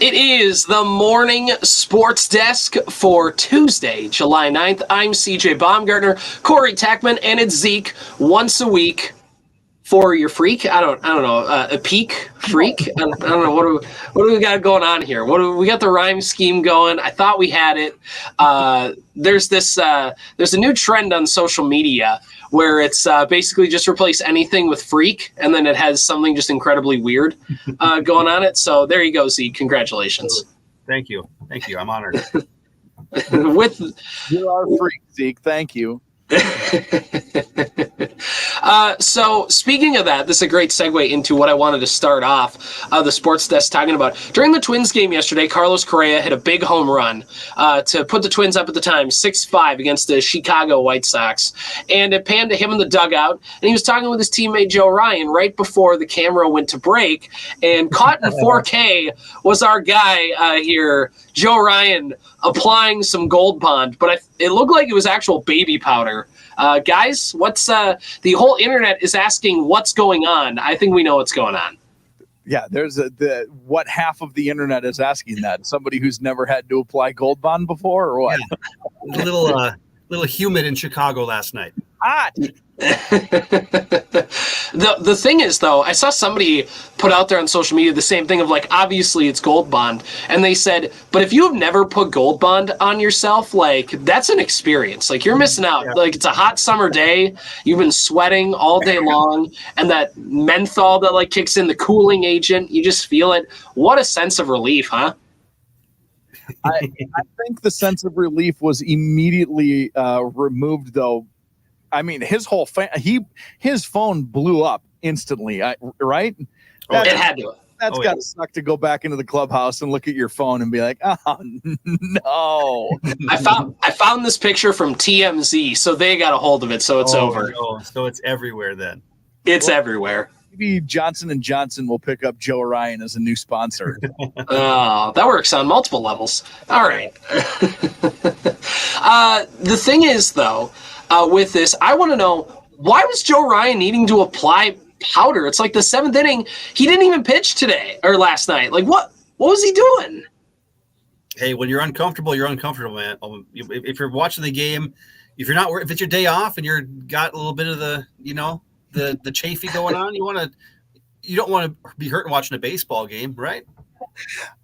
It is the morning sports desk for Tuesday, July 9th. I'm CJ Baumgartner, Corey Tackman, and it's Zeke once a week for your freak. I don't know, a peak freak. I don't know what do we got going on here. We got the rhyme scheme going. I thought we had it. There's a new trend on social media where it's basically just replace anything with freak, and then it has something just incredibly weird going on it. So there you go, Zeke. Congratulations. Thank you. I'm honored. You're our freak, Zeke. Thank you. So speaking of that, this is a great segue into what I wanted to start off the sports desk talking about. During the Twins game yesterday, Carlos Correa hit a big home run to put the Twins up at the time 6-5 against the Chicago White Sox, and it panned to him in the dugout, and he was talking with his teammate Joe Ryan right before the camera went to break, and caught in 4K was our guy here, Joe Ryan, applying some Gold Bond, but it looked like it was actual baby powder. Guys, what's the whole internet is asking what's going on. I think we know what's going on. Yeah, there's what half of the internet is asking that? Somebody who's never had to apply Gold Bond before, or what? Yeah. A little humid in Chicago last night. Hot. The thing is, though, I saw somebody put out there on social media the same thing of like, obviously it's Gold Bond, and they said, but if you have never put Gold Bond on yourself, like, that's an experience. Like, you're missing out. Yeah. Like, it's a hot summer day, you've been sweating all day long, and that menthol that like kicks in, the cooling agent, you just feel it. What a sense of relief, huh? I think the sense of relief was immediately removed, though. I mean, his whole his phone blew up instantly, right? It had to. That's got to suck to go back into the clubhouse and look at your phone and be like, oh no. I found this picture from TMZ, so they got a hold of it, so it's over. No. So it's everywhere then. It's everywhere. Maybe Johnson & Johnson will pick up Joe Ryan as a new sponsor. Oh, that works on multiple levels. All right. The thing is, though, with this, I want to know, why was Joe Ryan needing to apply powder? It's like the seventh inning. He didn't even pitch today or last night. Like, what was he doing? Hey, when you're uncomfortable, man. If you're watching the game, if it's your day off and you're got a little bit of the chafy going on, you don't want to be hurting watching a baseball game, right?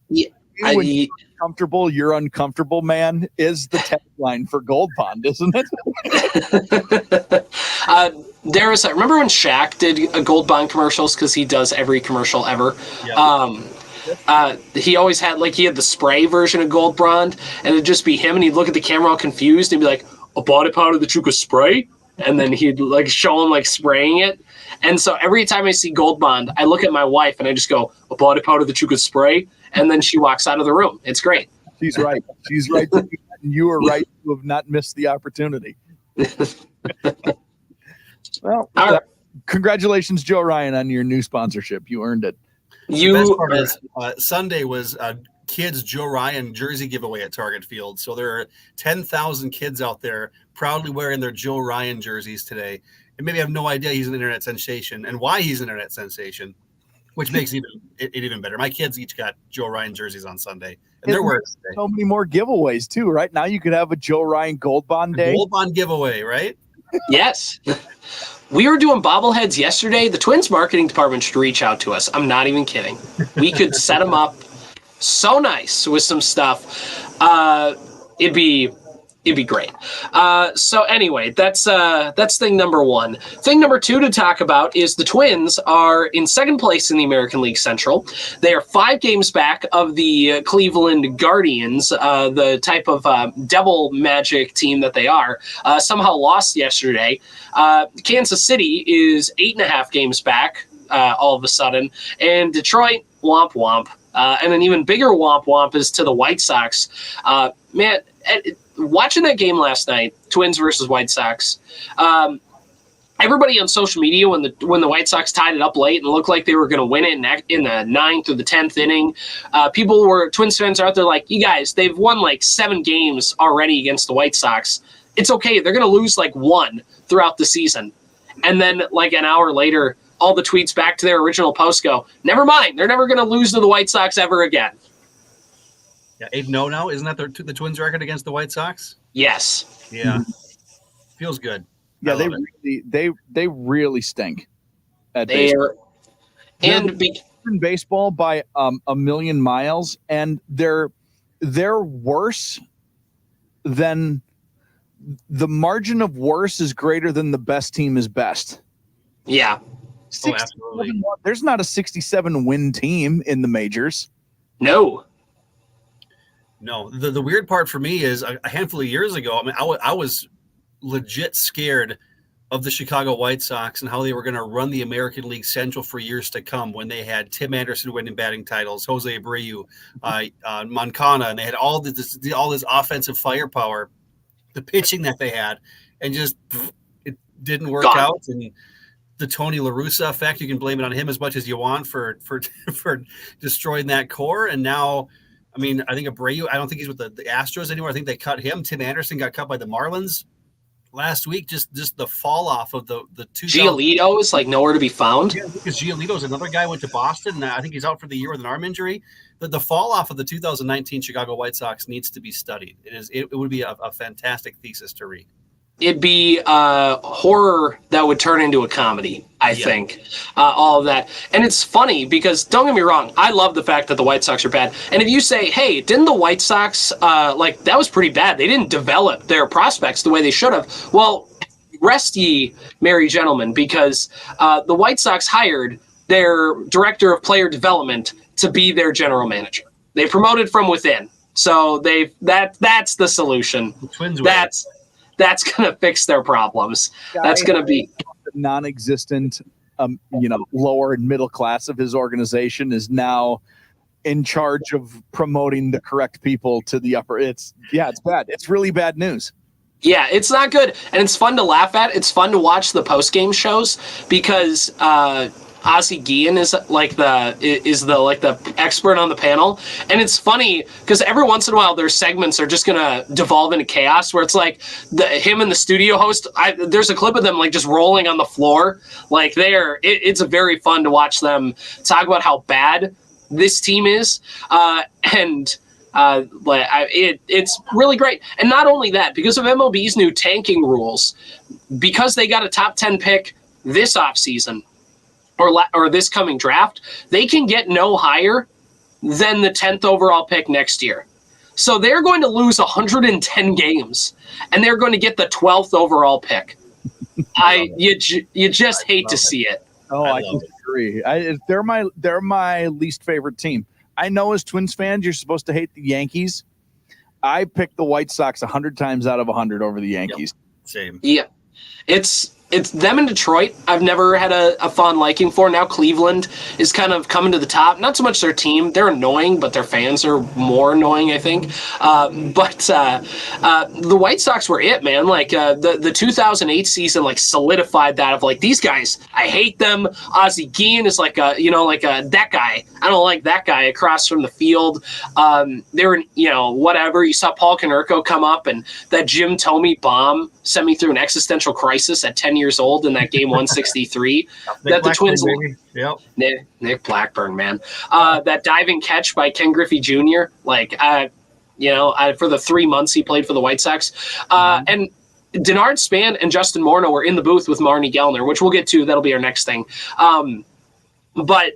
Yeah. When you're uncomfortable, you're uncomfortable, man, is the tagline for Gold Bond, isn't it? Remember when Shaq did Gold Bond commercials, because he does every commercial ever? Yeah. He always had, like, he had the spray version of Gold Bond, and it'd just be him, and he'd look at the camera all confused and be like, a body powder that you could spray? And then he'd like show him like spraying it. And so every time I see Gold Bond, I look at my wife and I just go, a body powder that you could spray? And then she walks out of the room. It's great. She's right. She's right. And you are right to have not missed the opportunity. Well, congratulations, Joe Ryan, on your new sponsorship. You earned it. The best part is Sunday was kids Joe Ryan jersey giveaway at Target Field. So there are 10,000 kids out there proudly wearing their Joe Ryan jerseys today. And maybe have no idea he's an internet sensation and why he's an internet sensation, which makes it even better. My kids each got Joe Ryan jerseys on Sunday. And they're wearing so many more giveaways too, right? Now you could have a Joe Ryan Gold Bond day. Gold Bond giveaway, right? Yes. We were doing bobbleheads yesterday. The Twins marketing department should reach out to us. I'm not even kidding. We could set them up so nice with some stuff. It'd be great. So anyway, that's thing number one. Thing number two to talk about is the Twins are in second place in the American League Central. They are 5 games back of the Cleveland Guardians, the type of devil magic team that they are. Somehow lost yesterday. Kansas City is 8.5 games back all of a sudden. And Detroit, womp womp. And an even bigger womp womp is to the White Sox. Man, watching that game last night, Twins versus White Sox, everybody on social media when the White Sox tied it up late and looked like they were going to win it in the 9th or the 10th inning, Twins fans are out there like, you guys, they've won like 7 games already against the White Sox. It's okay. They're going to lose like 1 throughout the season. And then like an hour later, all the tweets back to their original post go, never mind. They're never going to lose to the White Sox ever again. Yeah, 8-0 now. Isn't that the Twins' record against the White Sox? Yes. Yeah, feels good. Yeah, they really stink at baseball. And in baseball by a million miles, and they're worse than the margin of worse is greater than the best team is best. Yeah. Absolutely. There's not a 67 win team in the majors. No. The weird part for me is a handful of years ago, I mean, I was legit scared of the Chicago White Sox and how they were going to run the American League Central for years to come when they had Tim Anderson winning batting titles, Jose Abreu, Moncada, and they had all this offensive firepower, the pitching that they had, and just it didn't work out. And the Tony La Russa effect, you can blame it on him as much as you want for destroying that core. And now, I mean, I think Abreu, I don't think he's with the Astros anymore. I think they cut him. Tim Anderson got cut by the Marlins last week. Just the fall off of the two. Giolito is like nowhere to be found. Yeah, because Giolito's another guy went to Boston. And I think he's out for the year with an arm injury. The fall off of the 2019 Chicago White Sox needs to be studied. It would be a fantastic thesis to read. It'd be horror that would turn into a comedy, I think, all of that. And it's funny because, don't get me wrong, I love the fact that the White Sox are bad. And if you say, hey, didn't the White Sox, that was pretty bad. They didn't develop their prospects the way they should have. Well, rest ye, merry gentlemen, because the White Sox hired their director of player development to be their general manager. They promoted from within. So that's the solution. The Twins That's going to fix their problems. That's going to be the non-existent, lower and middle class of his organization is now in charge of promoting the correct people to the upper. It's bad. It's really bad news. Yeah, it's not good. And it's fun to laugh at. It's fun to watch the post-game shows because, Ozzie Guillen is the expert on the panel, and it's funny because every once in a while their segments are just gonna devolve into chaos where it's like him and the studio host. There's a clip of them like just rolling on the floor, like it's very fun to watch them talk about how bad this team is, it's really great. And not only that, because of MLB's new tanking rules, because they got a top 10 pick this offseason. Or this coming draft, they can get no higher than the 10th overall pick next year. So they're going to lose 110 games, and they're going to get the 12th overall pick. You just hate to see it. Oh, I disagree. They're my least favorite team. I know as Twins fans, you're supposed to hate the Yankees. I picked the White Sox 100 times out of 100 over the Yankees. Yep. Same. Yeah, it's them in Detroit I've never had a fond liking for. Now Cleveland is kind of coming to the top. Not so much their team. They're annoying, but their fans are more annoying, I think. But the White Sox were it, man. Like the 2008 season like solidified that of like these guys, I hate them. Ozzie Guillen is that guy. I don't like that guy across from the field. They were, whatever. You saw Paul Konerko come up and that Jim Thome bomb sent me through an existential crisis at 10 years old in that game 163 that the Twins Nick Blackburn, man, that diving catch by Ken Griffey Jr. For the 3 months he played for the White Sox, and Denard Span and Justin Morneau were in the booth with Marnie Gellner, which we'll get to. That'll be our next thing. But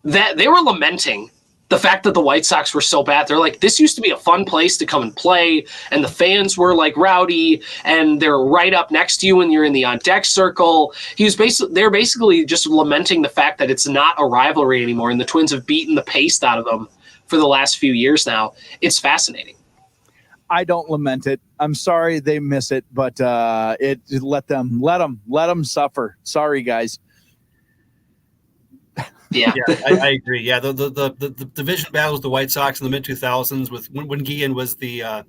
that they were lamenting the fact that the White Sox were so bad. They're like, this used to be a fun place to come and play, and the fans were like rowdy, and they're right up next to you when you're in the on deck circle. They're basically just lamenting the fact that it's not a rivalry anymore, and the Twins have beaten the paste out of them for the last few years now. It's fascinating. I don't lament it. I'm sorry they miss it, but let them suffer. Sorry, guys. Yeah, I agree. Yeah, the division battles with the White Sox in the mid 2000s with when Guillen was the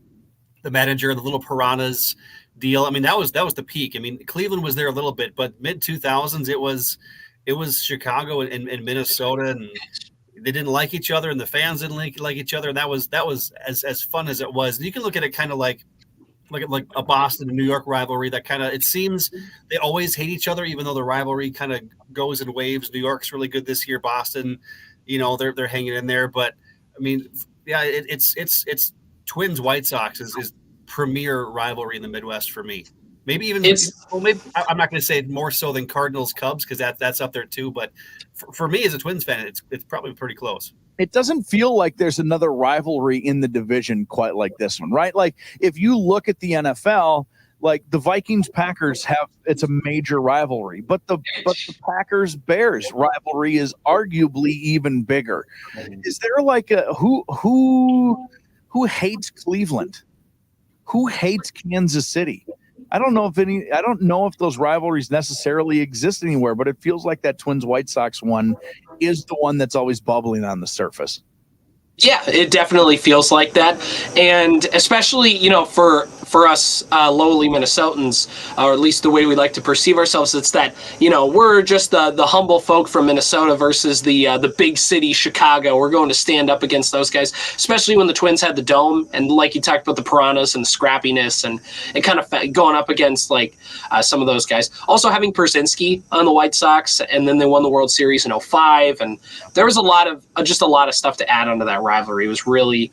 manager, the little piranhas deal. I mean, that was the peak. I mean, Cleveland was there a little bit, but mid 2000s it was Chicago and Minnesota, and they didn't like each other, and the fans didn't like each other, and that was as fun as it was. And you can look at it kind of like a Boston and New York rivalry that kind of, it seems they always hate each other, even though the rivalry kind of goes in waves. New York's really good this year. Boston, they're hanging in there. But I mean, Yeah, it's Twins White Sox is premier rivalry in the Midwest for me. Maybe even I'm not going to say more so than Cardinals Cubs because that's up there too. But for me as a Twins fan, it's probably pretty close. It doesn't feel like there's another rivalry in the division quite like this one, right? Like if you look at the NFL, like the Vikings-Packers it's a major rivalry, but the Packers-Bears rivalry is arguably even bigger. Is there like a who hates Cleveland? Who hates Kansas City? I don't know if those rivalries necessarily exist anywhere, but it feels like that Twins White Sox one is the one that's always bubbling on the surface. Yeah, it definitely feels like that. And especially, for us lowly Minnesotans, or at least the way we like to perceive ourselves, it's that, we're just the humble folk from Minnesota versus the big city Chicago. We're going to stand up against those guys, especially when the Twins had the dome. And like you talked about the piranhas and the scrappiness and kind of going up against like some of those guys. Also having Przinsky on the White Sox, and then they won the World Series in 2005. And there was a lot of stuff to add onto that rivalry. It was really,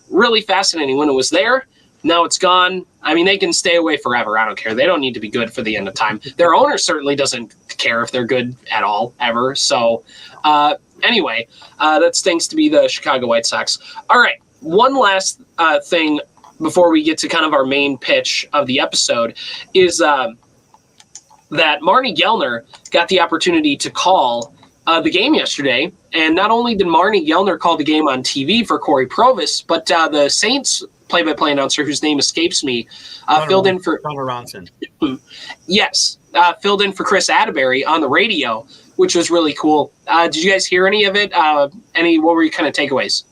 really fascinating when it was there. Now it's gone. I mean, they can stay away forever. I don't care. They don't need to be good for the end of time. Their owner certainly doesn't care if they're good at all, ever. So anyway, that's thanks to be the Chicago White Sox. All right, one last thing before we get to kind of our main pitch of the episode is that Marnie Gellner got the opportunity to call the game yesterday. And not only did Marnie Gellner call the game on TV for Corey Provis, but the Saints play-by-play announcer, whose name escapes me, filled in for Connor Ronson. Yes, filled in for Chris Atterbury on the radio, which was really cool. Did you guys hear any of it? What were your kind of takeaways?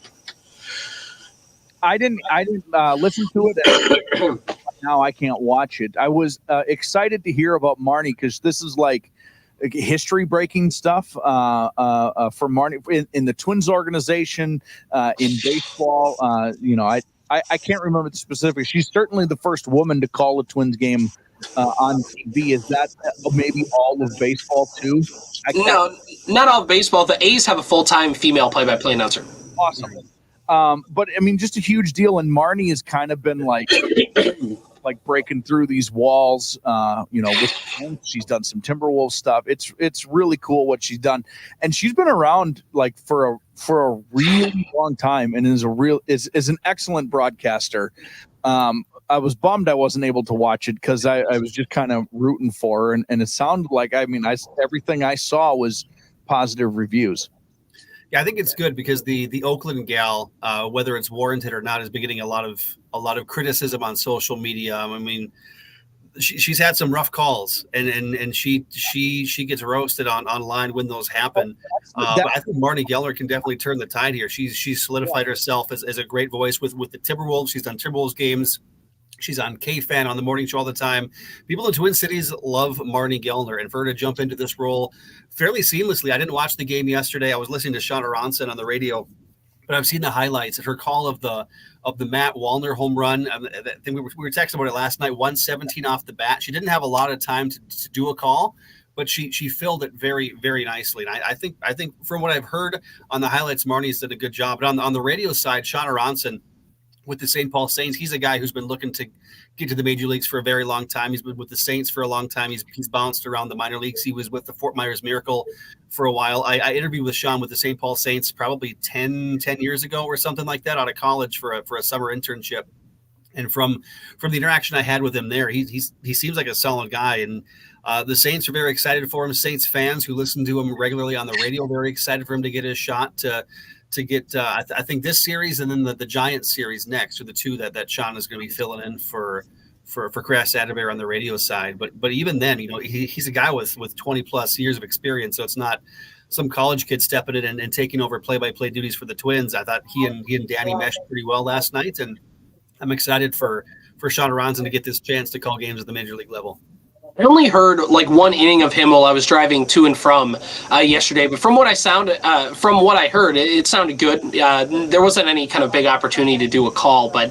I didn't listen to it. Now I can't watch it. I was excited to hear about Marnie because this is like history-breaking stuff for Marnie in the Twins organization, in baseball. I can't remember the specifics. She's certainly the first woman to call a Twins game on TV. Is that maybe all of baseball too? No, not all of baseball. The A's have a full-time female play-by-play announcer. Awesome. But I mean, just a huge deal. And Marnie has kind of been like breaking through these walls, she's done some Timberwolves stuff. It's really cool what she's done. And she's been around like for a really long time and is an excellent broadcaster. I was bummed I wasn't able to watch it because I was just kind of rooting for her. And it sounded like, everything I saw was positive reviews. Yeah, I think it's good because the Oakland gal, whether it's warranted or not, has been getting a lot of criticism on social media. I mean, she's had some rough calls, and she gets roasted online when those happen. But I think Marnie Gellner can definitely turn the tide here. She's solidified herself as a great voice with the Timberwolves. She's done Timberwolves games. She's on K-Fan on the morning show all the time. People in Twin Cities love Marnie Gellner, and for her to jump into this role fairly seamlessly. I didn't watch the game yesterday. I was listening to Shauna Ronson on the radio, but I've seen the highlights of her call of the Matt Wallner home run. I think we were texting about it last night. 117 off the bat. She didn't have a lot of time to do a call, but she filled it very, very nicely. And I think from what I've heard on the highlights, Marnie's did a good job. But on the radio side, Shauna Ronson with the St. Paul Saints, he's a guy who's been looking to get to the major leagues for a very long time. He's been with the Saints for a long time. He's bounced around the minor leagues. He was with the Fort Myers Miracle for a while. I interviewed with Sean with the St. Paul Saints probably 10 years ago or something like that out of college for a summer internship. And from the interaction I had with him there, he seems like a solid guy. And the Saints are very excited for him. Saints fans who listen to him regularly on the radio, very excited for him to get his shot to get I think this series and then the Giants series next are the two that Sean is going to be filling in for Chris Atterbury on the radio side. But even then, he's a guy with 20 plus years of experience. So it's not some college kid stepping in and taking over play-by-play duties for the Twins. I thought he and Danny meshed pretty well last night, and I'm excited for Shauna Ronson to get this chance to call games at the major league level. I only heard like one inning of him while I was driving to and from yesterday, but from what I heard, it sounded good. There wasn't any kind of big opportunity to do a call, but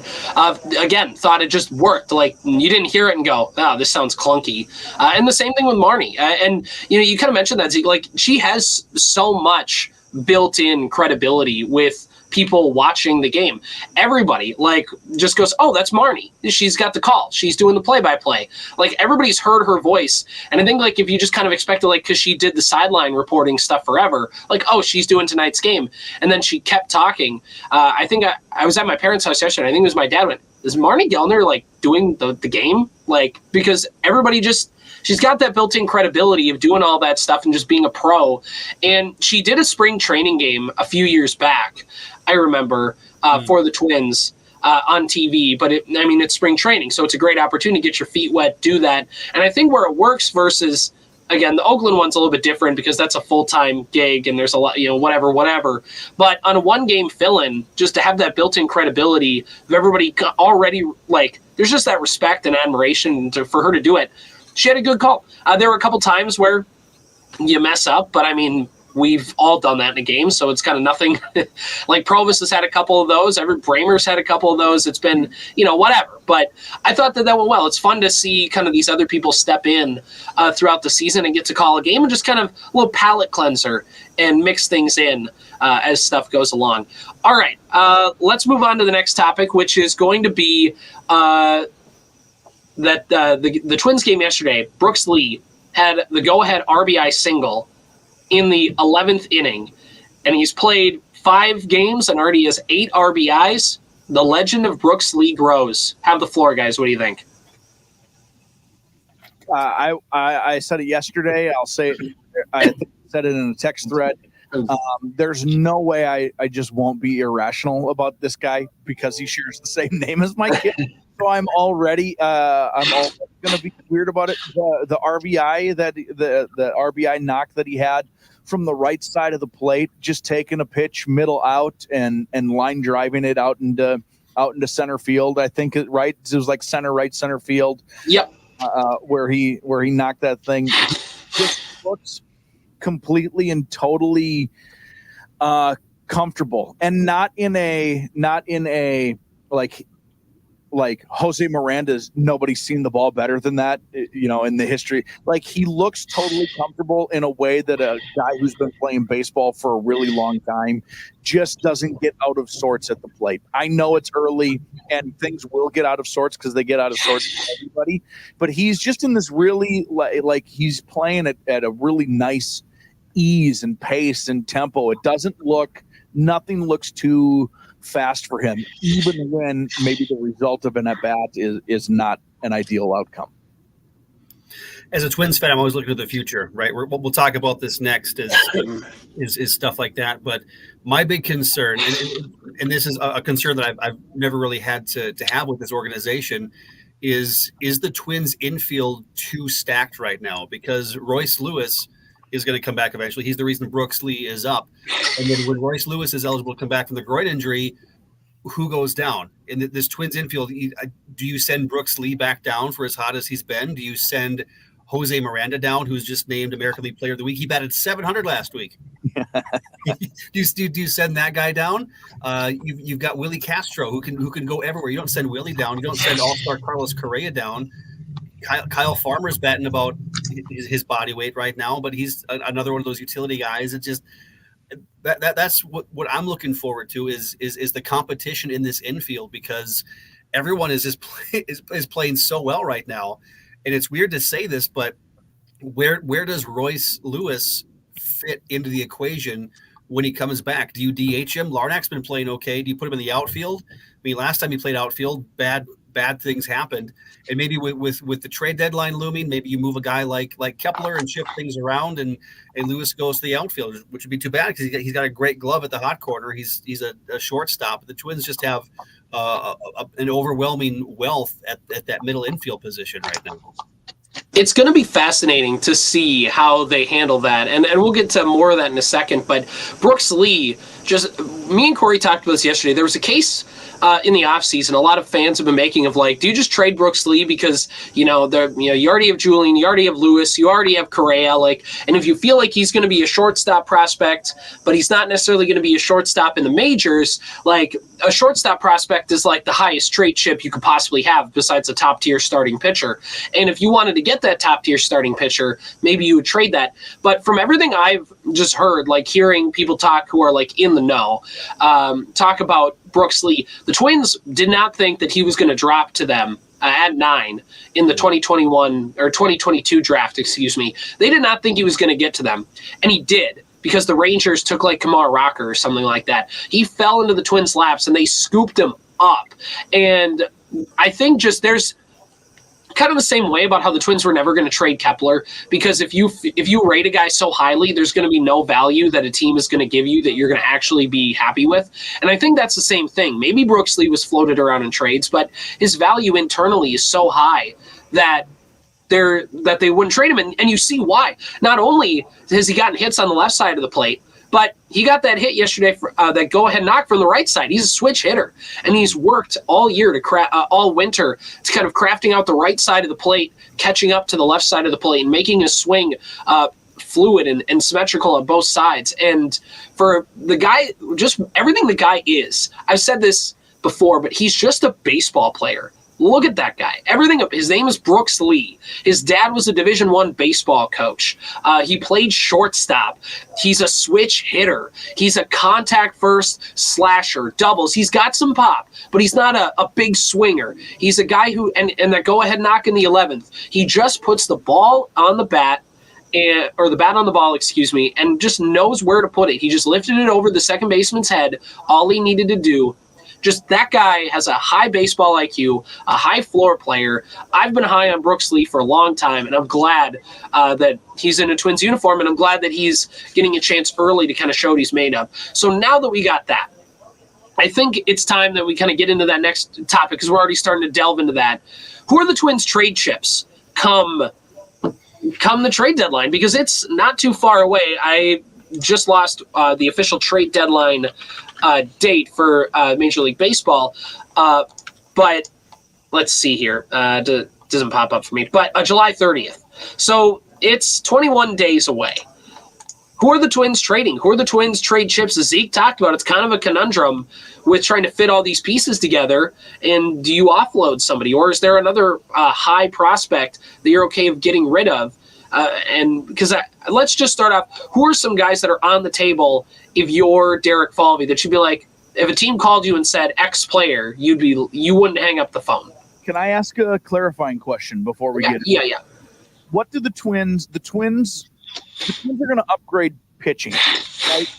again, thought it just worked. Like you didn't hear it and go, "Oh, this sounds clunky." And the same thing with Marnie. And you kind of mentioned that, Zeke, like she has so much built-in credibility with people watching the game. Everybody like just goes, oh, that's Marnie. She's got the call. She's doing the play-by-play. Like everybody's heard her voice. And I think like if you just kind of expect it, like, because she did the sideline reporting stuff forever, like, oh, she's doing tonight's game. And then she kept talking. I think I was at my parents' house yesterday. I think it was my dad went, is Marnie Gellner like doing the game? Like, because everybody just, she's got that built-in credibility of doing all that stuff and just being a pro. And she did a spring training game a few years back, I remember, for the Twins on TV. But it's spring training, so it's a great opportunity to get your feet wet, do that. And I think where it works versus, again, the Oakland one's a little bit different because that's a full-time gig and there's a lot, whatever. But on a one-game fill-in, just to have that built-in credibility of everybody already, like, there's just that respect and admiration for her to do it. She had a good call. There were a couple times where you mess up, but we've all done that in a game, so it's kind of nothing. Like Provis has had a couple of those. Bramer's had a couple of those. It's been, whatever. But I thought that went well. It's fun to see kind of these other people step in throughout the season and get to call a game and just kind of a little palate cleanser and mix things in as stuff goes along. All right, let's move on to the next topic, which is going to be that the Twins game yesterday. Brooks Lee had the go-ahead RBI single in the 11th inning, and he's played 5 games and already has 8 RBIs. The legend of Brooks Lee grows. Have the floor, guys. What do you think? I said it yesterday. I'll say it. I said it in a text thread. There's no way I just won't be irrational about this guy because he shares the same name as my kid. So I'm already going to be weird about it. The RBI the RBI knock that he had from the right side of the plate, just taking a pitch middle out and line driving it out into center field. I think it was like center field. Yep. Where he knocked that thing. Just looks completely and totally comfortable, and not in a like Jose Miranda's, nobody's seen the ball better than that, in the history. Like, he looks totally comfortable in a way that a guy who's been playing baseball for a really long time just doesn't get out of sorts at the plate. I know it's early and things will get out of sorts because they get out of sorts for everybody, but he's just in this really, like he's playing at a really nice ease and pace and tempo. Nothing looks too fast for him, even when maybe the result of an at-bat is not an ideal outcome. As a Twins fan, I'm always looking to the future, right? We'll talk about this next is stuff like that. But my big concern, and this is a concern that I've never really had to have with this organization, is the Twins infield too stacked right now? Because Royce Lewis is going to come back eventually. He's the reason Brooks Lee is up. And then when Royce Lewis is eligible to come back from the groin injury, who goes down? In this Twins infield, do you send Brooks Lee back down for as hot as he's been? Do you send Jose Miranda down, who's just named American League Player of the Week? He batted 700 last week. Do you send that guy down? You've got Willie Castro, who can go everywhere. You don't send Willie down. You don't send All-Star Carlos Correa down. Kyle Farmer's batting about his body weight right now, but he's another one of those utility guys. It just that's what I'm looking forward to is the competition in this infield, because everyone is playing so well right now. And it's weird to say this, but where does Royce Lewis fit into the equation when he comes back? Do you DH him? Larnach's been playing okay. Do you put him in the outfield? I mean, last time he played outfield, bad things happened. And maybe with the trade deadline looming, maybe you move a guy like Kepler and shift things around, and Lewis goes to the outfield, which would be too bad because he's got a great glove at the hot corner. He's a shortstop. The Twins just have an overwhelming wealth at that middle infield position right now. It's going to be fascinating to see how they handle that, and we'll get to more of that in a second. But Brooks Lee, me and Corey talked about this yesterday. There was a case in the offseason a lot of fans have been making of like, do you just trade Brooks Lee because you already have Julian, you already have Lewis, you already have Correa, and if you feel like he's going to be a shortstop prospect, but he's not necessarily going to be a shortstop in the majors, a shortstop prospect is like the highest trade chip you could possibly have besides a top-tier starting pitcher. And if you wanted to get that top-tier starting pitcher, maybe you would trade that. But from everything I've just heard, like hearing people talk who are like in the know, talk about Brooks Lee, the Twins did not think that he was going to drop to them at 9 in the 2021 or 2022 draft, excuse me. They did not think he was going to get to them, and he did, because the Rangers took like Kamar Rocker or something like that. He fell into the Twins' laps, and they scooped him up. And I think just there's kind of the same way about how the Twins were never going to trade Kepler, because if you rate a guy so highly, there's going to be no value that a team is going to give you that you're going to actually be happy with. And I think that's the same thing. Maybe Brooks Lee was floated around in trades, but his value internally is so high that they wouldn't trade him. And you see why. Not only has he gotten hits on the left side of the plate, but he got that hit yesterday, for that go-ahead knock from the right side. He's a switch hitter, and he's worked all year all winter to kind of crafting out the right side of the plate, catching up to the left side of the plate, and making a swing fluid and symmetrical on both sides. And for the guy, just everything the guy is, I've said this before, but he's just a baseball player. Look at that guy. Everything. His name is Brooks Lee. His dad was a Division I baseball coach. He played shortstop. He's a switch hitter. He's a contact first slasher, doubles. He's got some pop, but he's not a big swinger. He's a guy who, and that go-ahead knock in the 11th, he just puts the ball on the bat, or the bat on the ball, excuse me, and just knows where to put it. He just lifted it over the second baseman's head. All he needed to do. Just that guy has a high baseball IQ, a high floor player. I've been high on Brooks Lee for a long time, and I'm glad that he's in a Twins uniform, and I'm glad that he's getting a chance early to kind of show what he's made of. So now that we got that, I think it's time that we kind of get into that next topic, because we're already starting to delve into that. Who are the Twins' trade chips come the trade deadline? Because it's not too far away. I just lost the official trade deadline date for Major League Baseball, but let's see here. Doesn't pop up for me, but July 30th. So it's 21 days away. Who are the Twins trading? Who are the Twins' trade chips? As Zeke talked about, it's kind of a conundrum with trying to fit all these pieces together. And do you offload somebody, or is there another high prospect that you're okay with getting rid of? And because let's just start off, who are some guys that are on the table if you're Derek Falvey that you'd be like, if a team called you and said X player, you wouldn't hang up the phone? Can I ask a clarifying question before we get into it? Yeah. What do the Twins are going to upgrade pitching, right?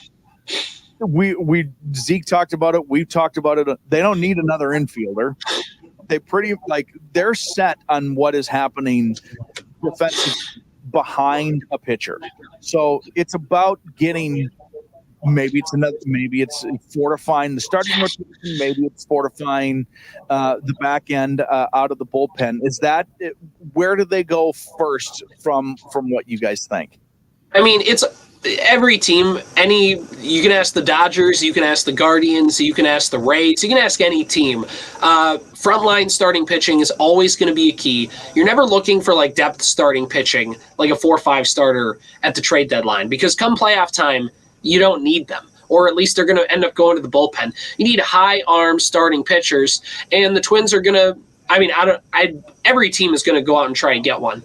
Zeke talked about it. We've talked about it. They don't need another infielder. They're set on what is happening defensive behind a pitcher. So it's about getting, maybe it's fortifying the starting rotation, maybe it's fortifying the back end out of the bullpen. Is that where do they go first from what you guys think? I mean, it's every team. You can ask the Dodgers, you can ask the Guardians, you can ask the Rays, you can ask any team. Frontline starting pitching is always going to be a key. You're never looking for like depth starting pitching, like a 4-5 starter at the trade deadline, because come playoff time, you don't need them, or at least they're going to end up going to the bullpen. You need high arm starting pitchers, and the Twins are going to. I mean, every team is going to go out and try and get one,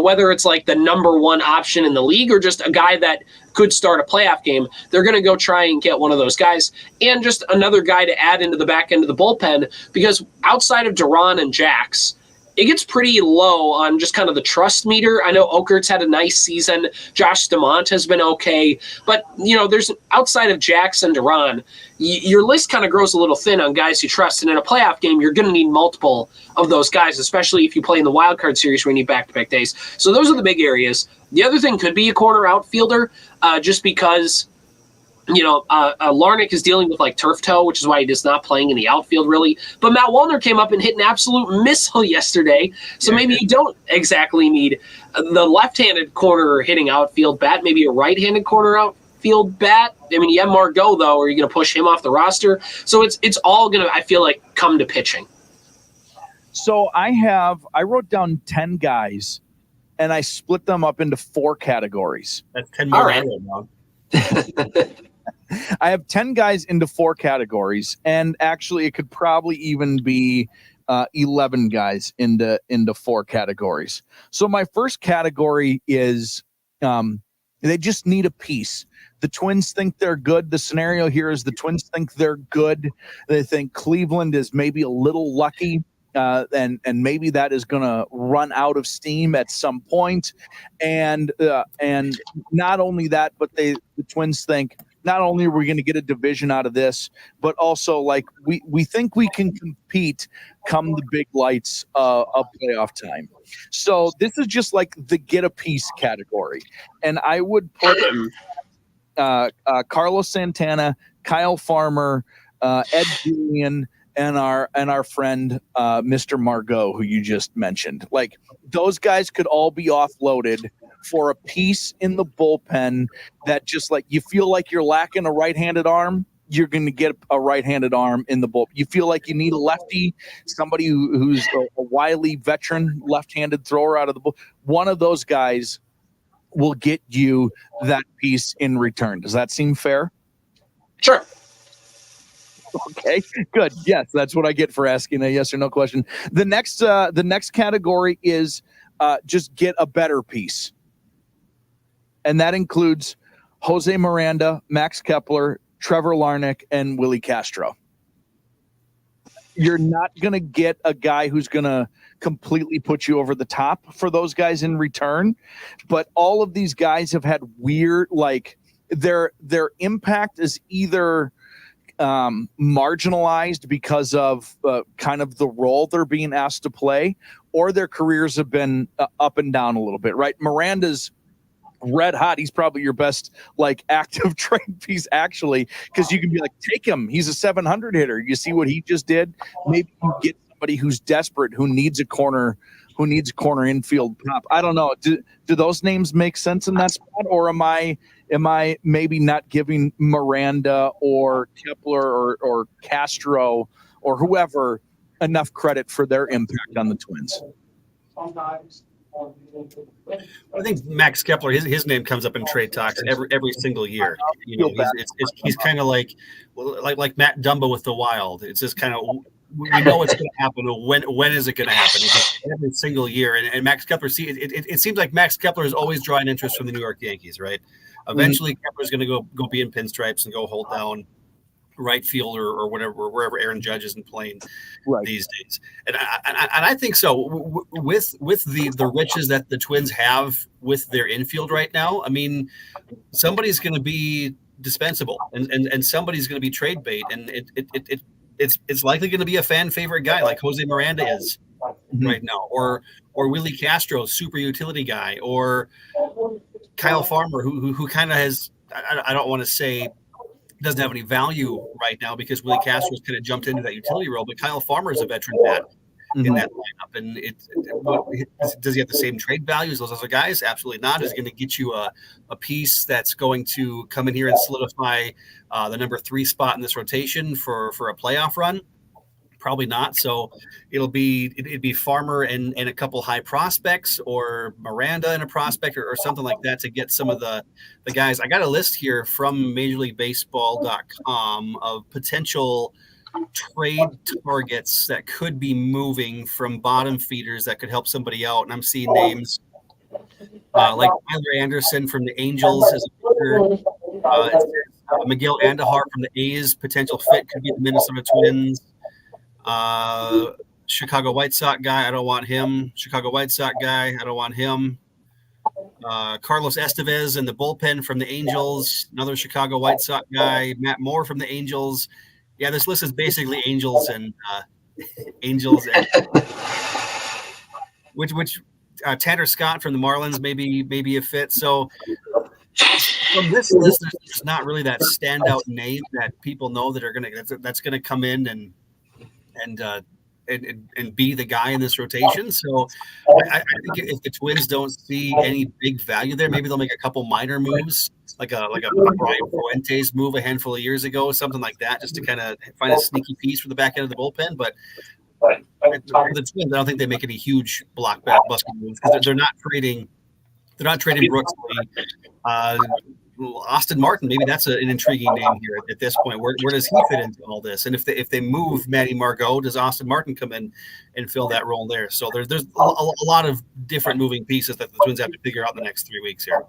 whether it's like the number one option in the league or just a guy that could start a playoff game. They're going to go try and get one of those guys, and just another guy to add into the back end of the bullpen, because outside of Duran and Jax, it gets pretty low on just kind of the trust meter. I know Okert's had a nice season. Josh DeMont has been okay. But, there's outside of Jax and Duran, your list kind of grows a little thin on guys you trust. And in a playoff game, you're going to need multiple of those guys, especially if you play in the wild card series where you need back-to-back days. So those are the big areas. The other thing could be a corner outfielder, just because Larnach is dealing with like turf toe, which is why he is not playing in the outfield really. But Matt Wallner came up and hit an absolute missile yesterday. So maybe you don't exactly need the left-handed corner hitting outfield bat, maybe a right-handed corner outfield bat. I mean, you have Margot though. Are you going to push him off the roster? So it's all going to, I feel like, come to pitching. So I wrote down 10 guys and I split them up into 4 categories. That's 10 more. All right. I have 10 guys into 4 categories, and actually it could probably even be 11 guys into 4 categories. So my first category is they just need a piece. The Twins think they're good. The scenario here is the Twins think they're good. They think Cleveland is maybe a little lucky, and maybe that is going to run out of steam at some point. And not only that, but the Twins think not only are we going to get a division out of this, but also like we think we can compete come the big lights of playoff time. So this is just like the get a piece category, and I would put Carlos Santana, Kyle Farmer, Ed Julian, and our friend Mr. Margot, who you just mentioned. Like those guys could all be offloaded for a piece in the bullpen that just like you feel like you're lacking a right-handed arm, you're going to get a right-handed arm in the bullpen. You feel like you need a lefty, somebody who's a wily veteran left-handed thrower out of the bullpen. One of those guys will get you that piece in return. Does that seem fair? Sure. Okay, good. Yes, that's what I get for asking a yes or no question. The next category is just get a better piece. And that includes Jose Miranda, Max Kepler, Trevor Larnach, and Willie Castro. You're not going to get a guy who's going to completely put you over the top for those guys in return. But all of these guys have had weird, like their impact is either marginalized because of kind of the role they're being asked to play, or their careers have been up and down a little bit, right? Miranda's red hot. He's probably your best like active trade piece actually, because you can be like, take him. He's a 700 hitter. You see what he just did? Maybe you get somebody who's desperate, who needs a corner infield pop. I don't know. Do those names make sense in that spot, or am I maybe not giving Miranda or Kepler or Castro or whoever enough credit for their impact on the Twins? I think Max Kepler, his name comes up in trade talks every single year. You know, he's kind of like Matt Dumba with the Wild. It's just kind of, we know it's going to happen. When is it going to happen? It's every single year. And Max Kepler, it seems like Max Kepler is always drawing interest from the New York Yankees, right? Eventually, Kepler's going to go be in pinstripes and go hold down right field or whatever, wherever Aaron Judge isn't playing these days. And I think so. With the riches that the Twins have with their infield right now, I mean, somebody's going to be dispensable and somebody's going to be trade bait, and it's likely going to be a fan favorite guy like Jose Miranda is right now, or Willie Castro, super utility guy, or Kyle Farmer, who kind of has, I don't want to say doesn't have any value right now because Willie Castro's kind of jumped into that utility role, but Kyle Farmer is a veteran bat in that lineup. And does he have the same trade value as those other guys? Absolutely not. Is he going to get you a piece that's going to come in here and solidify the number 3 spot in this rotation for a playoff run? Probably not. So it'd be Farmer and a couple high prospects, or Miranda and a prospect, or something like that to get some of the guys. I got a list here from MajorLeagueBaseball.com of potential trade targets that could be moving from bottom feeders that could help somebody out. And I'm seeing names like Tyler Anderson from the Angels as a pitcher. Miguel Andujar from the A's, potential fit could be the Minnesota Twins. Chicago White Sox guy, I don't want him. Chicago White Sox guy, I don't want him. Carlos Estevez in the bullpen from the Angels, another Chicago White Sox guy. Matt Moore from the Angels. Yeah, this list is basically Angels and which Tanner Scott from the Marlins maybe a fit. So from this list, there's not really that standout name that people know that's gonna come in and be the guy in this rotation. So I think if the Twins don't see any big value there, maybe they'll make a couple minor moves, like a Brian Fuentes move a handful of years ago, something like that, just to kind of find a sneaky piece for the back end of the bullpen. But the Twins, I don't think they make any huge blockbuster moves because they're not trading Brooks. Austin Martin, maybe that's an intriguing name here at this point. Where does he fit into all this? And if they move Matty Margot, does Austin Martin come in and fill that role there? So there's a lot of different moving pieces that the Twins have to figure out in the next 3 weeks here.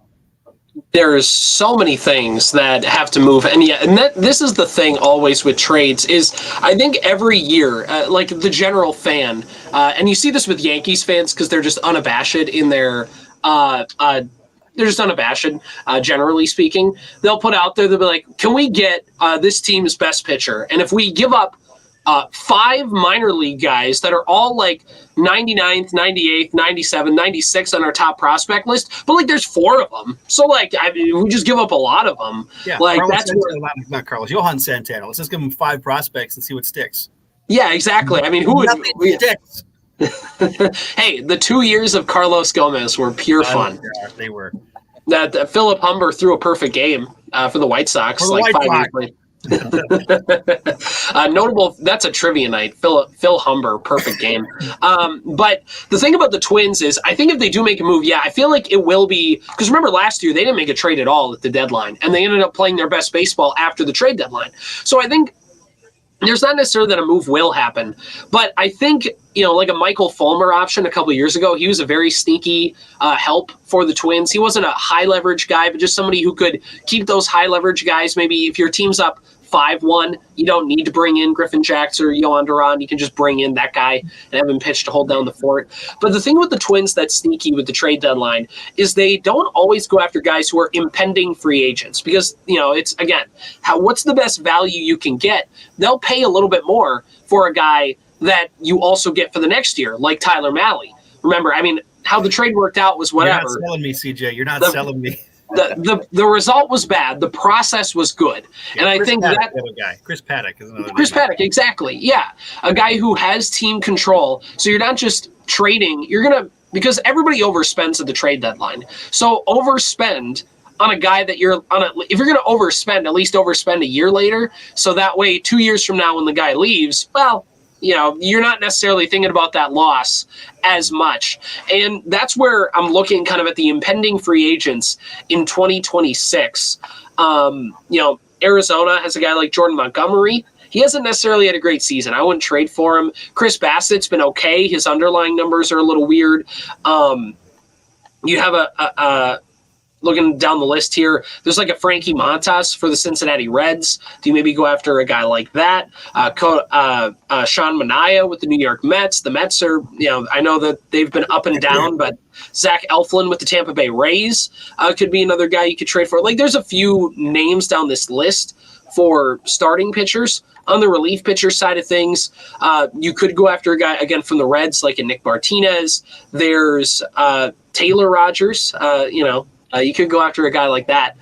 There's so many things that have to move, and this is the thing always with trades is I think every year, like the general fan, and you see this with Yankees fans because they're just unabashed in their they're just unabashed, generally speaking. They'll put out there, they'll be like, can we get this team's best pitcher? And if we give up 5 minor league guys that are all like 99th, 98th, 97, 96 on our top prospect list, but like there's 4 of them. So like, I mean, we just give up a lot of them. Yeah, like Carlos that's Santana, not Carlos, Johan Santana. Let's just give him 5 prospects and see what sticks. Yeah, exactly. I mean, who would sticks? Hey, the 2 years of Carlos Gomez were pure fun. They were. That Philip Humber threw a perfect game for the White Sox like 5 years later. Notable, that's a trivia night. Phil Humber, perfect game. But the thing about the Twins is, I think if they do make a move, I feel like it will be, because remember last year they didn't make a trade at all at the deadline, and they ended up playing their best baseball after the trade deadline. So I think there's not necessarily that a move will happen, but I think, like a Michael Fulmer option a couple of years ago, he was a very sneaky help for the Twins. He wasn't a high leverage guy, but just somebody who could keep those high leverage guys. Maybe if your team's up 5-1, you don't need to bring in Griffin Jax or Yohan Duran. You can just bring in that guy and have him pitch to hold down the fort. But the thing with the Twins that's sneaky with the trade deadline is they don't always go after guys who are impending free agents because, it's, again, what's the best value you can get? They'll pay a little bit more for a guy that you also get for the next year, like Tyler Mahle. Remember, I mean, how the trade worked out was whatever. You're not selling me, CJ. You're not selling me. The result was bad. The process was good. Yeah, and I think Paddock, that the other guy. Chris Paddock is another Chris Paddock, exactly. Yeah. A guy who has team control. So you're not just trading, because everybody overspends at the trade deadline. So overspend on a guy that if you're going to overspend, at least overspend a year later. So that way, 2 years from now when the guy leaves, well, you're not necessarily thinking about that loss as much. And that's where I'm looking kind of at the impending free agents in 2026. Arizona has a guy like Jordan Montgomery. He hasn't necessarily had a great season. I wouldn't trade for him. Chris Bassett's been okay. His underlying numbers are a little weird. You have looking down the list here, there's like a Frankie Montas for the Cincinnati Reds. Do you maybe go after a guy like that? Sean Manaea with the New York Mets. The Mets are, I know that they've been up and down, but Zach Eflin with the Tampa Bay Rays could be another guy you could trade for. Like, there's a few names down this list for starting pitchers. On the relief pitcher side of things, you could go after a guy, again, from the Reds, like a Nick Martinez. There's Taylor Rogers, you could go after a guy like that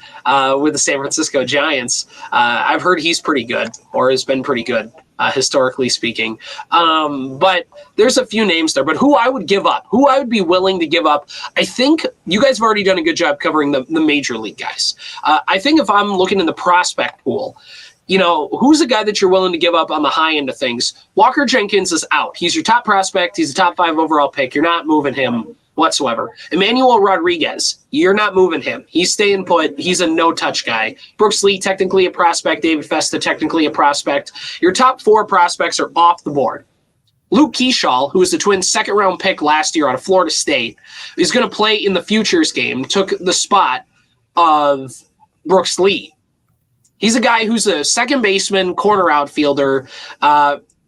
with the San Francisco Giants. I've heard he's pretty good, or has been pretty good, historically speaking. But there's a few names there. But who I would give up, who I would be willing to give up, I think you guys have already done a good job covering the major league guys. I think if I'm looking in the prospect pool, who's a guy that you're willing to give up on the high end of things? Walker Jenkins is out. He's your top prospect. He's a top 5 overall pick. You're not moving him whatsoever. Emmanuel Rodriguez, you're not moving him. He's staying put. He's a no-touch guy. Brooks Lee, technically a prospect. David Festa, technically a prospect. Your top 4 prospects are off the board. Luke Keeschall, who was the Twins' second-round pick last year out of Florida State, is going to play in the Futures game, took the spot of Brooks Lee. He's a guy who's a second baseman, corner outfielder,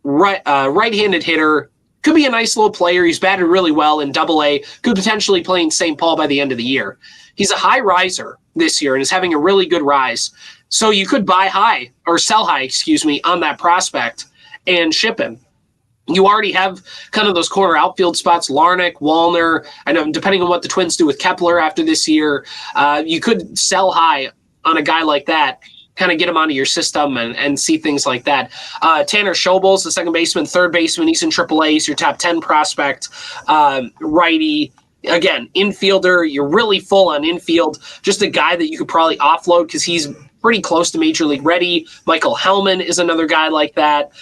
right-handed hitter, could be a nice little player. He's batted really well in Double-A, could potentially play in St. Paul by the end of the year. He's a high riser this year and is having a really good rise. So you could sell high, on that prospect and ship him. You already have kind of those corner outfield spots, Larnach, Wallner. I know, depending on what the Twins do with Kepler after this year, you could sell high on a guy like that, kind of get him onto your system and see things like that. Tanner Schobel's the second baseman, third baseman. He's in AAA. He's your top 10 prospect, righty. Again, infielder, you're really full on infield. Just a guy that you could probably offload because he's pretty close to Major League ready. Michael Hellman is another guy like that.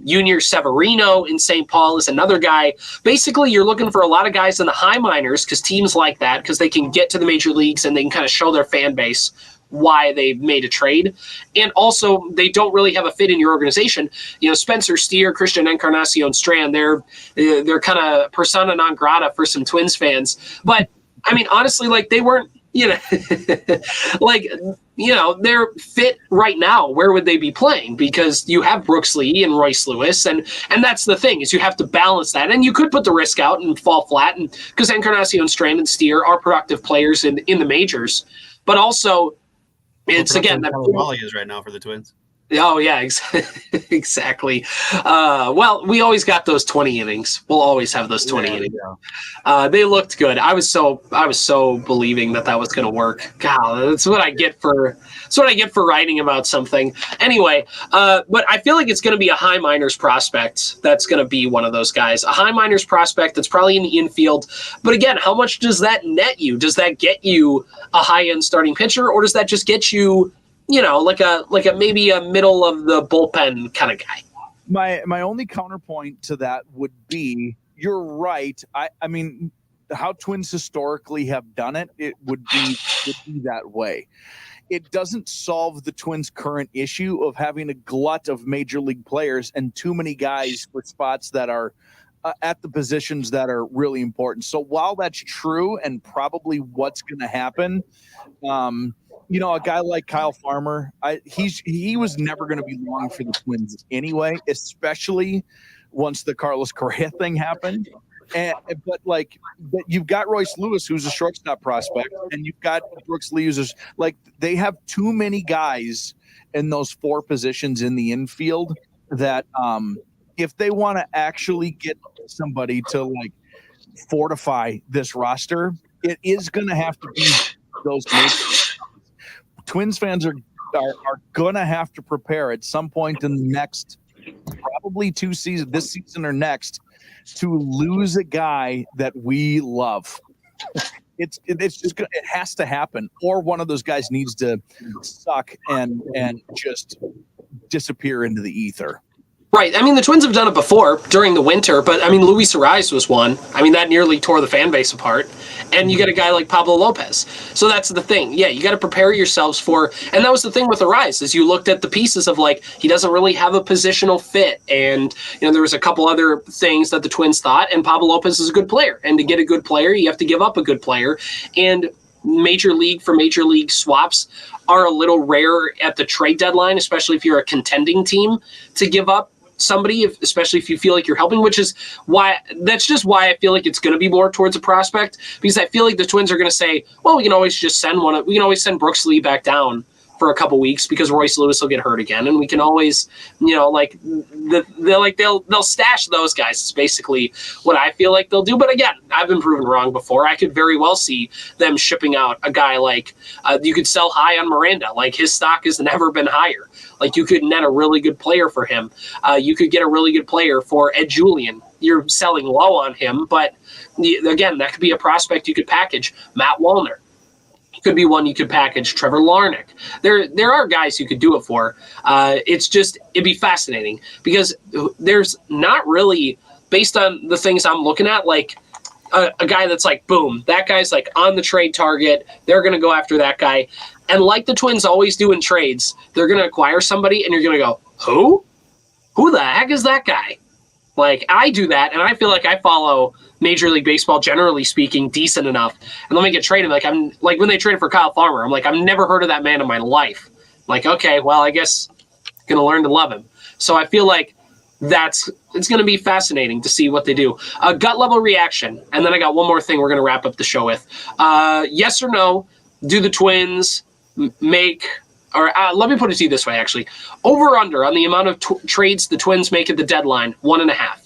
Junior Severino in St. Paul is another guy. Basically, you're looking for a lot of guys in the high minors because teams like that because they can get to the major leagues and they can kind of show their fan base why they made a trade. And also, they don't really have a fit in your organization. Spencer Steer, Christian Encarnacion Strand, they're kind of persona non grata for some Twins fans. But, I mean, honestly, like, they weren't, they're fit right now. Where would they be playing? Because you have Brooks Lee and Royce Lewis, and that's the thing, is you have to balance that. And you could put the risk out and fall flat, and because Encarnacion Strand and Steer are productive players in the majors. But also, it's again that Wally is right now for the Twins. Oh yeah, exactly. Well, we always got those 20 innings. We'll always have those 20 innings. Yeah. They looked good. I was so believing that was going to work. God, that's what I get for writing about something. Anyway, but I feel like it's going to be a high minors prospect. That's going to be one of those guys. A high minors prospect that's probably in the infield. But again, how much does that net you? Does that get you a high end starting pitcher, or does that just get you, like a maybe a middle of the bullpen kind of guy? My only counterpoint to that would be, you're right. I mean, how Twins historically have done it, it would be that way. It doesn't solve the Twins' current issue of having a glut of major league players and too many guys for spots that are at the positions that are really important. So while that's true and probably what's going to happen, a guy like Kyle Farmer, he was never going to be long for the Twins anyway, especially once the Carlos Correa thing happened. But you've got Royce Lewis, who's a shortstop prospect, and you've got Brooks Lee, who's they have too many guys in those four positions in the infield that if they want to actually get somebody to fortify this roster, it is going to have to be those Twins fans are going to have to prepare at some point in the next probably 2 seasons, this season or next, to lose a guy that we love. It's just it has to happen, or one of those guys needs to suck and just disappear into the ether. Right. I mean, the Twins have done it before during the winter, but I mean, Luis Ariz was one. I mean, that nearly tore the fan base apart. And you get a guy like Pablo Lopez. So that's the thing. Yeah, you got to prepare yourselves for, and that was the thing with Ariz, is you looked at the pieces of he doesn't really have a positional fit. And, there was a couple other things that the Twins thought, and Pablo Lopez is a good player. And to get a good player, you have to give up a good player. And major league swaps are a little rare at the trade deadline, especially if you're a contending team, to give up somebody, especially if you feel like you're helping, that's just why I feel like it's going to be more towards a prospect, because I feel like the Twins are going to say, well, we can always just send send Brooks Lee back down for a couple weeks because Royce Lewis will get hurt again, and we can always, they'll stash those guys. It's basically what I feel like they'll do. But again, I've been proven wrong before. I could very well see them shipping out a guy you could sell high on Miranda. His stock has never been higher. You could net a really good player for him. You could get a really good player for Ed Julian. You're selling low on him, but again, that could be a prospect you could package. Matt Wallner could be one you could package. Trevor Larnach. There are guys you could do it for. It'd be fascinating because there's not really, based on the things I'm looking at, a guy that's boom, that guy's on the trade target. They're going to go after that guy. And like the Twins always do in trades, they're going to acquire somebody and you're going to go, who? Who the heck is that guy? I do that, and I feel like I follow Major League Baseball, generally speaking, decent enough. And let me get traded. I'm when they traded for Kyle Farmer, I'm I've never heard of that man in my life. Okay, well, I guess I'm going to learn to love him. So I feel like it's going to be fascinating to see what they do. A gut level reaction. And then I got one more thing we're going to wrap up the show with. Yes or no, do the Twins make, or let me put it to you this way, actually. Over or under on the amount of trades the Twins make at the deadline, 1.5.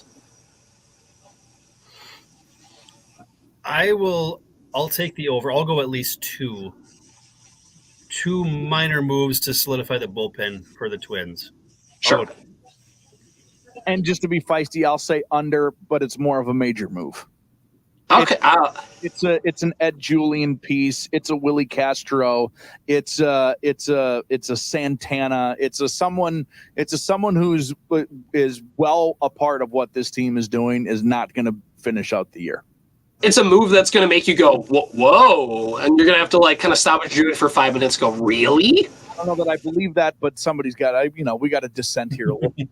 I'll take the over. I'll go at least 2. 2 minor moves to solidify the bullpen for the Twins. Sure. And just to be feisty, I'll say under, but it's more of a major move. Okay. It's an Ed Julian piece. It's a Willie Castro. It's a Santana. It's a someone who's is well a part of what this team is doing, is not going to finish out the year. it's a move that's going to make you go, whoa, and you're going to have to like kind of stop what you're doing for 5 minutes. Go, really? I don't know that I believe that, but somebody's got, we got to dissent here a little bit.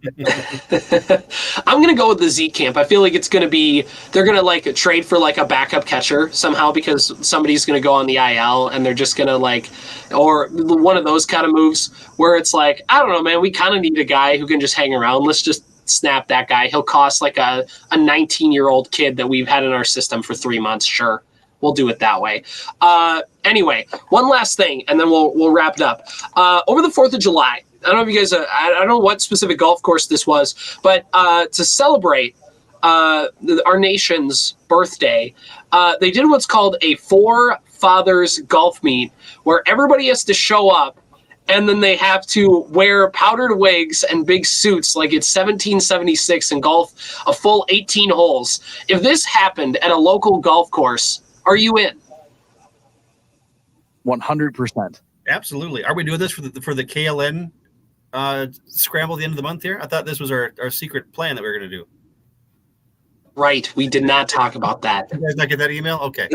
I'm going to go with the Zeke camp. I feel like it's going to be, they're going to like trade for like a backup catcher somehow because somebody's going to go on the IL and they're just going to like, or one of those kind of moves where it's like, I don't know, man, we kind of need a guy who can just hang around. Let's just snap that guy. He'll cost like a 19-year-old kid that we've had in our system for 3 months. Sure. We'll do it that way. Anyway, one last thing, and then we'll wrap it up. Over the 4th of July, I don't know if you guys, I don't know what specific golf course this was, but to celebrate our nation's birthday, they did what's called a Four Fathers golf meet, where everybody has to show up, and then they have to wear powdered wigs and big suits like it's 1776 and golf a full 18 holes. If this happened at a local golf course, are you in? 100%. Absolutely. Are we doing this for the KLN scramble at the end of the month here? I thought this was our secret plan that we were going to do. Right. We did not talk about that. You guys not get that email? Okay.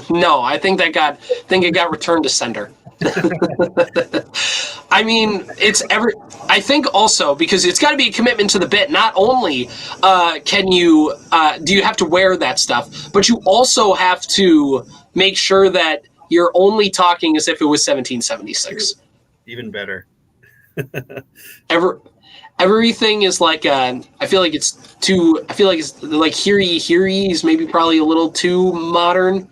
No, I think it got returned to sender. I mean, I think also because it's got to be a commitment to the bit. Not only do you have to wear that stuff, but you also have to make sure that you're only talking as if it was 1776. Even better. Everything is like I feel like it's like hear ye is maybe probably a little too modern.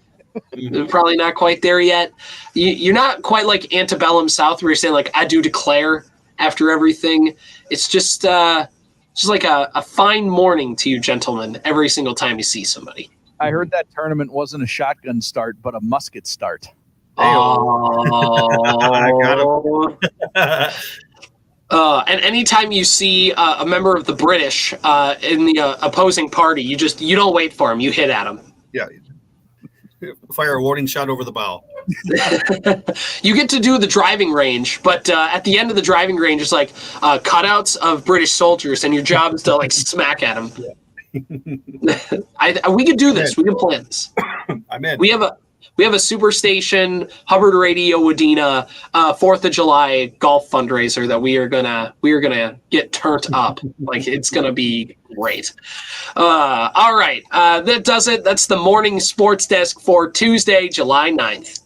Probably not quite there yet. You're not quite like antebellum South where you're saying like I do declare after everything. It's just like a fine morning to you gentlemen every single time you see somebody. I heard that tournament wasn't a shotgun start, but a musket start. Oh, I got him. And anytime you see a member of the British in the opposing party, you don't wait for him. You hit at him. Yeah. Fire a warning shot over the bow. You get to do the driving range, but at the end of the driving range, it's like cutouts of British soldiers, and your job is to like smack at them. We could do this. We can plan this. I'm in. We have a Superstation Hubbard Radio-Wadena 4th of July golf fundraiser that we are gonna get turned up. Like it's gonna be great. All right, that does it. That's the morning sports desk for Tuesday, July 9th.